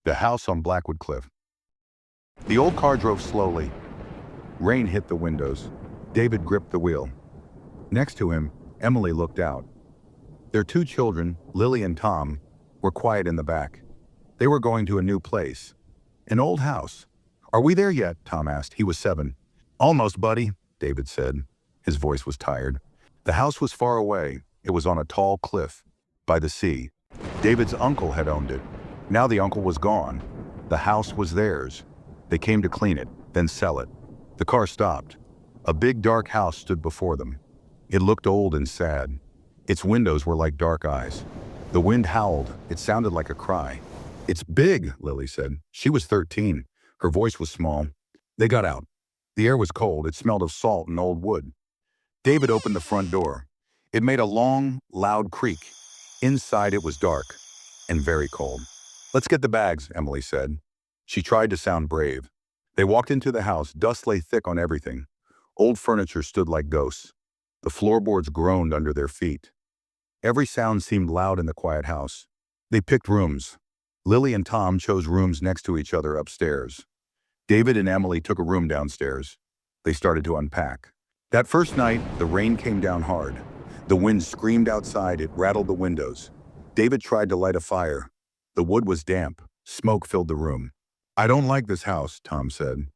The house on Blackwood Cliff. The old car drove slowly. Rain hit the windows. David gripped the wheel. Next to him, Emily looked out. Their two children, Lily and Tom, were quiet in the back. They were going to a new place. An old house. "Are we there yet?" Tom asked. He was 7. "Almost, buddy," David said. His voice was tired. The house was far away. It was on a tall cliff, by the sea. David's uncle had owned it. Now the uncle was gone. The house was theirs. They came to clean it, then sell it. The car stopped. A big dark house stood before them. It looked old and sad. Its windows were like dark eyes. The wind howled. It sounded like a cry. "It's big," Lily said. She was 13. Her voice was small. They got out. The air was cold. It smelled of salt and old wood. David opened the front door. It made a long, loud creak. Inside it was dark and very cold. "Let's get the bags," Emily said. She tried to sound brave. They walked into the house. Dust lay thick on everything. Old furniture stood like ghosts. The floorboards groaned under their feet. Every sound seemed loud in the quiet house. They picked rooms. Lily and Tom chose rooms next to each other upstairs. David and Emily took a room downstairs. They started to unpack. That first night, the rain came down hard. The wind screamed outside. It rattled the windows. David tried to light a fire. The wood was damp. Smoke filled the room. "I don't like this house," Tom said.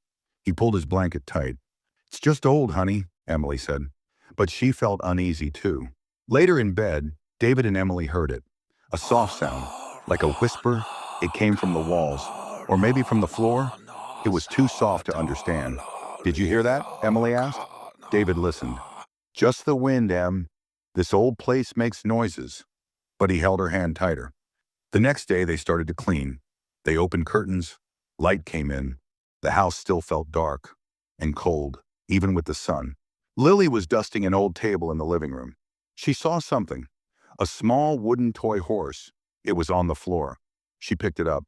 He pulled his blanket tight. "It's just old, honey," Emily said. But she felt uneasy too. Later in bed, David and Emily heard it. A soft sound, like a whisper. It came from the walls, or maybe from the floor. It was too soft to understand. "Did you hear that?" Emily asked. David listened. "Just the wind, Em. This old place makes noises." But he held her hand tighter. The next day they started to clean. They opened curtains. Light came in. The house still felt dark and cold, even with the sun. Lily was dusting an old table in the living room. She saw something. A small wooden toy horse. It was on the floor. She picked it up.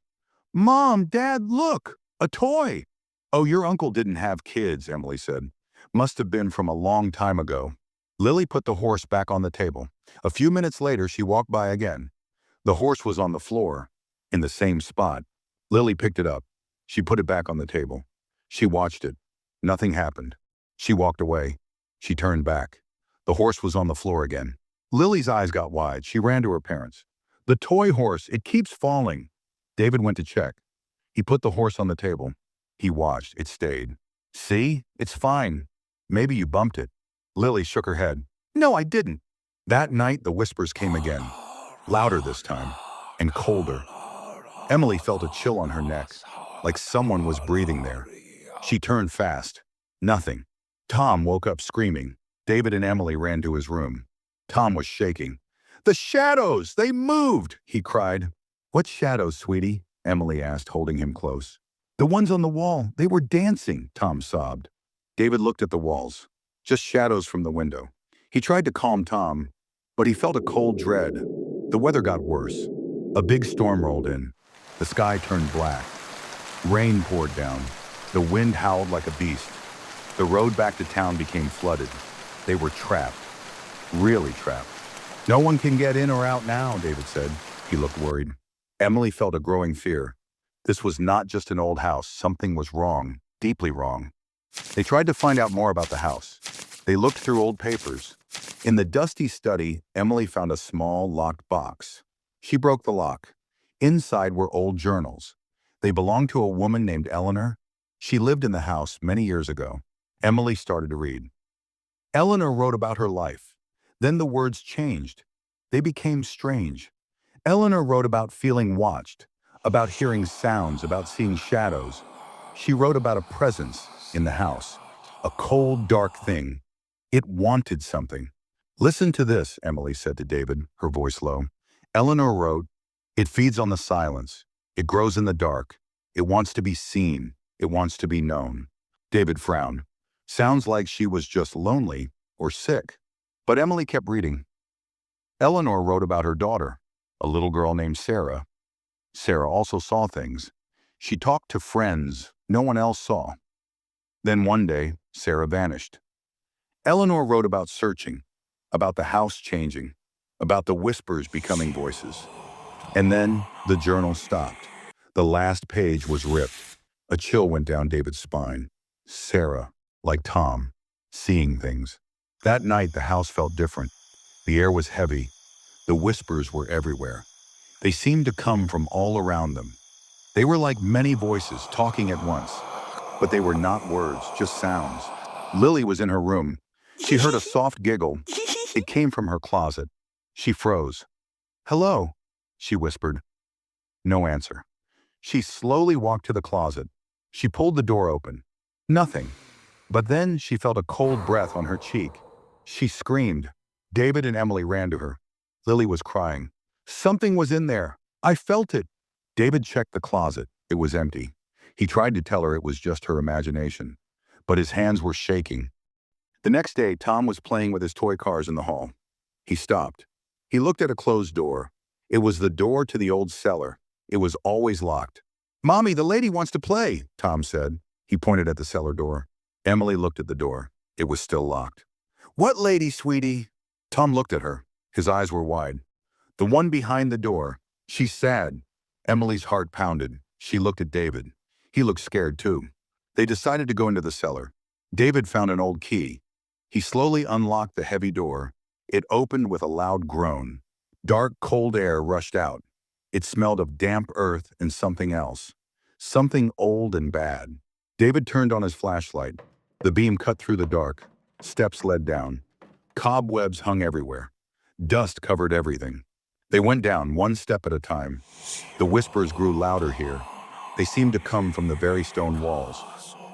"Mom, Dad, look! A toy!" "Oh, your uncle didn't have kids," Emily said. "Must have been from a long time ago." Lily put the horse back on the table. A few minutes later, she walked by again. The horse was on the floor, in the same spot. Lily picked it up. She put it back on the table. She watched it. Nothing happened. She walked away. She turned back. The horse was on the floor again. Lily's eyes got wide. She ran to her parents. "The toy horse, it keeps falling." David went to check. He put the horse on the table. He watched. It stayed. "See? It's fine. Maybe you bumped it." Lily shook her head. "No, I didn't." That night, the whispers came again. Louder this time, and colder. Emily felt a chill on her neck, like someone was breathing there. She turned fast. Nothing. Tom woke up screaming. David and Emily ran to his room. Tom was shaking. "The shadows! They moved!" he cried. "What shadows, sweetie?" Emily asked, holding him close. "The ones on the wall. They were dancing," Tom sobbed. David looked at the walls. Just shadows from the window. He tried to calm Tom, but he felt a cold dread. The weather got worse. A big storm rolled in. The sky turned black. Rain poured down. The wind howled like a beast. The road back to town became flooded. They were trapped. Really trapped. "No one can get in or out now," David said. He looked worried. Emily felt a growing fear. This was not just an old house. Something was wrong, deeply wrong. They tried to find out more about the house. They looked through old papers. In the dusty study, Emily found a small, locked box. She broke the lock. Inside were old journals. They belonged to a woman named Eleanor. She lived in the house many years ago. Emily started to read. Eleanor wrote about her life. Then the words changed. They became strange. Eleanor wrote about feeling watched, about hearing sounds, about seeing shadows. She wrote about a presence in the house, a cold, dark thing. It wanted something. "Listen to this," Emily said to David, her voice low. Eleanor wrote, "It feeds on the silence. It grows in the dark. It wants to be seen. It wants to be known." David frowned. Sounds like she was just lonely or sick. But Emily kept reading. Eleanor wrote about her daughter, a little girl named Sarah. Sarah also saw things. She talked to friends no one else saw. Then one day, Sarah vanished. Eleanor wrote about searching, about the house changing, about the whispers becoming voices. And then the journal stopped. The last page was ripped. A chill went down David's spine. Sarah, like Tom, seeing things. That night, the house felt different. The air was heavy. The whispers were everywhere. They seemed to come from all around them. They were like many voices talking at once, but they were not words, just sounds. Lily was in her room. She heard a soft giggle. It came from her closet. She froze. "Hello," she whispered. No answer. She slowly walked to the closet. She pulled the door open. Nothing. But then she felt a cold breath on her cheek. She screamed. David and Emily ran to her. Lily was crying. "Something was in there. I felt it." David checked the closet. It was empty. He tried to tell her it was just her imagination, but his hands were shaking. The next day, Tom was playing with his toy cars in the hall. He stopped. He looked at a closed door. It was the door to the old cellar. It was always locked. "Mommy, the lady wants to play," Tom said. He pointed at the cellar door. Emily looked at the door. It was still locked. "What lady, sweetie?" Tom looked at her. His eyes were wide. "The one behind the door. She's sad." Emily's heart pounded. She looked at David. He looked scared too. They decided to go into the cellar. David found an old key. He slowly unlocked the heavy door. It opened with a loud groan. Dark, cold air rushed out. It smelled of damp earth and something else. Something old and bad. David turned on his flashlight. The beam cut through the dark. Steps led down. Cobwebs hung everywhere. Dust covered everything. They went down one step at a time. The whispers grew louder here. They seemed to come from the very stone walls.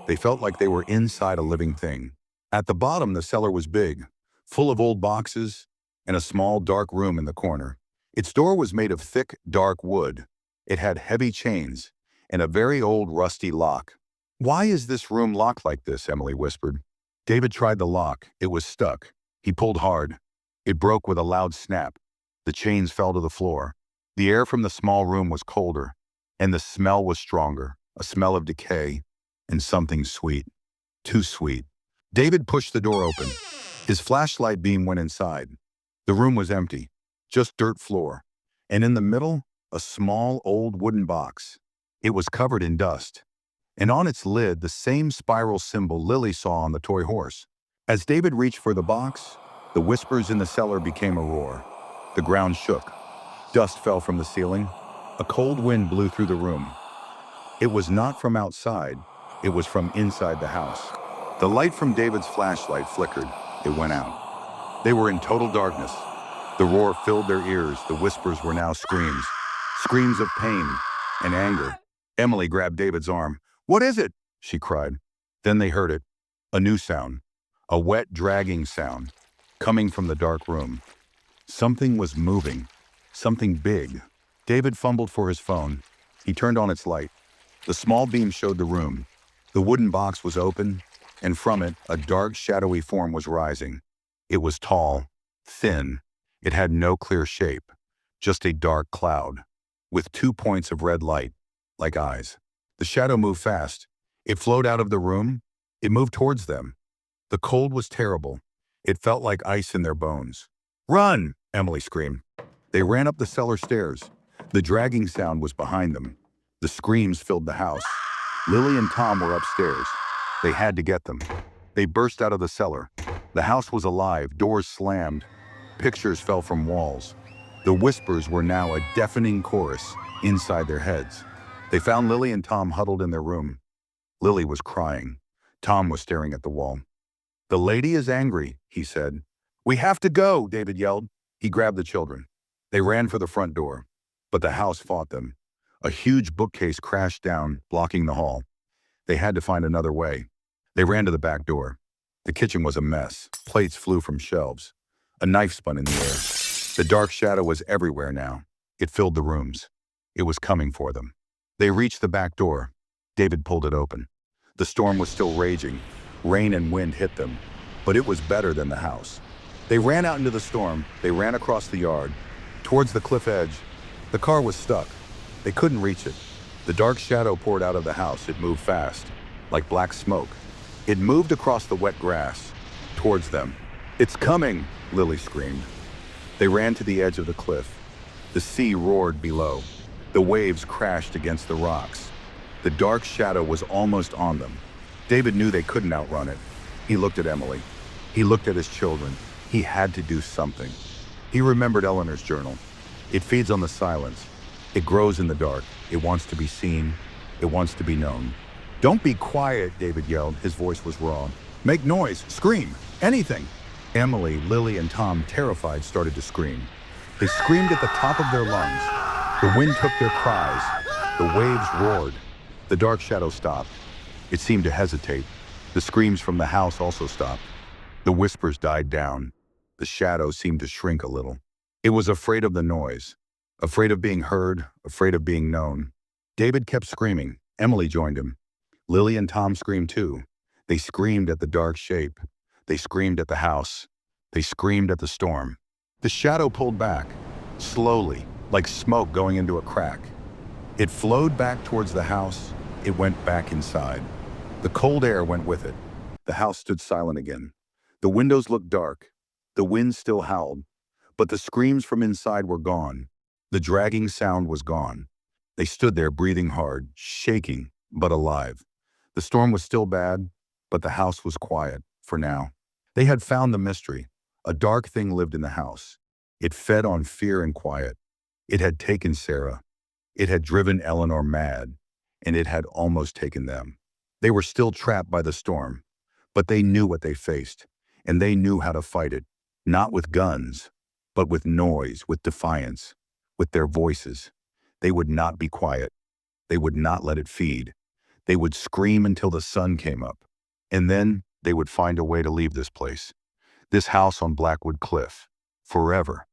They felt like they were inside a living thing. At the bottom, the cellar was big, full of old boxes and a small, dark room in the corner. Its door was made of thick, dark wood. It had heavy chains and a very old, rusty lock. "Why is this room locked like this?" Emily whispered. David tried the lock. It was stuck. He pulled hard. It broke with a loud snap. The chains fell to the floor. The air from the small room was colder, and the smell was stronger, a smell of decay and something sweet. Too sweet. David pushed the door open. His flashlight beam went inside. The room was empty, just dirt floor, and in the middle, a small old wooden box. It was covered in dust, and on its lid the same spiral symbol Lily saw on the toy horse. As David reached for the box, the whispers in the cellar became a roar. The ground shook. Dust fell from the ceiling. A cold wind blew through the room. It was not from outside. It was from inside the house. The light from David's flashlight flickered. It went out. They were in total darkness. The roar filled their ears. The whispers were now screams. Screams of pain and anger. Emily grabbed David's arm. "What is it?" she cried. Then they heard it. A new sound. A wet, dragging sound. Coming from the dark room. Something was moving. Something big. David fumbled for his phone. He turned on its light. The small beam showed the room. The wooden box was open, and from it, a dark, shadowy form was rising. It was tall, thin. It had no clear shape, just a dark cloud, with 2 points of red light, like eyes. The shadow moved fast. It flowed out of the room. It moved towards them. The cold was terrible. It felt like ice in their bones. "Run!" Emily screamed. They ran up the cellar stairs. The dragging sound was behind them. The screams filled the house. Lily and Tom were upstairs. They had to get them. They burst out of the cellar. The house was alive, doors slammed. Pictures fell from walls. The whispers were now a deafening chorus inside their heads. They found Lily and Tom huddled in their room. Lily was crying. Tom was staring at the wall. "The lady is angry," he said. "We have to go," David yelled. He grabbed the children. They ran for the front door, but the house fought them. A huge bookcase crashed down, blocking the hall. They had to find another way. They ran to the back door. The kitchen was a mess. Plates flew from shelves. A knife spun in the air. The dark shadow was everywhere now. It filled the rooms. It was coming for them. They reached the back door. David pulled it open. The storm was still raging. Rain and wind hit them, but it was better than the house. They ran out into the storm. They ran across the yard, towards the cliff edge. The car was stuck. They couldn't reach it. The dark shadow poured out of the house. It moved fast, like black smoke. It moved across the wet grass, towards them. "It's coming!" Lily screamed. They ran to the edge of the cliff. The sea roared below. The waves crashed against the rocks. The dark shadow was almost on them. David knew they couldn't outrun it. He looked at Emily. He looked at his children. He had to do something. He remembered Eleanor's journal. It feeds on the silence. It grows in the dark. It wants to be seen. It wants to be known. "Don't be quiet," David yelled. His voice was raw. "Make noise, scream, anything." Emily, Lily, and Tom, terrified, started to scream. They screamed at the top of their lungs. The wind took their cries. The waves roared. The dark shadow stopped. It seemed to hesitate. The screams from the house also stopped. The whispers died down. The shadow seemed to shrink a little. It was afraid of the noise, afraid of being heard, afraid of being known. David kept screaming. Emily joined him. Lily and Tom screamed too. They screamed at the dark shape. They screamed at the house. They screamed at the storm. The shadow pulled back, slowly, like smoke going into a crack. It flowed back towards the house. It went back inside. The cold air went with it. The house stood silent again. The windows looked dark. The wind still howled. But the screams from inside were gone. The dragging sound was gone. They stood there breathing hard, shaking, but alive. The storm was still bad, but the house was quiet, for now. They had found the mystery. A dark thing lived in the house. It fed on fear and quiet. It had taken Sarah. It had driven Eleanor mad, and it had almost taken them. They were still trapped by the storm, but they knew what they faced, and they knew how to fight it, not with guns, but with noise, with defiance, with their voices. They would not be quiet. They would not let it feed. They would scream until the sun came up, and then they would find a way to leave this place, this house on Blackwood Cliff, forever.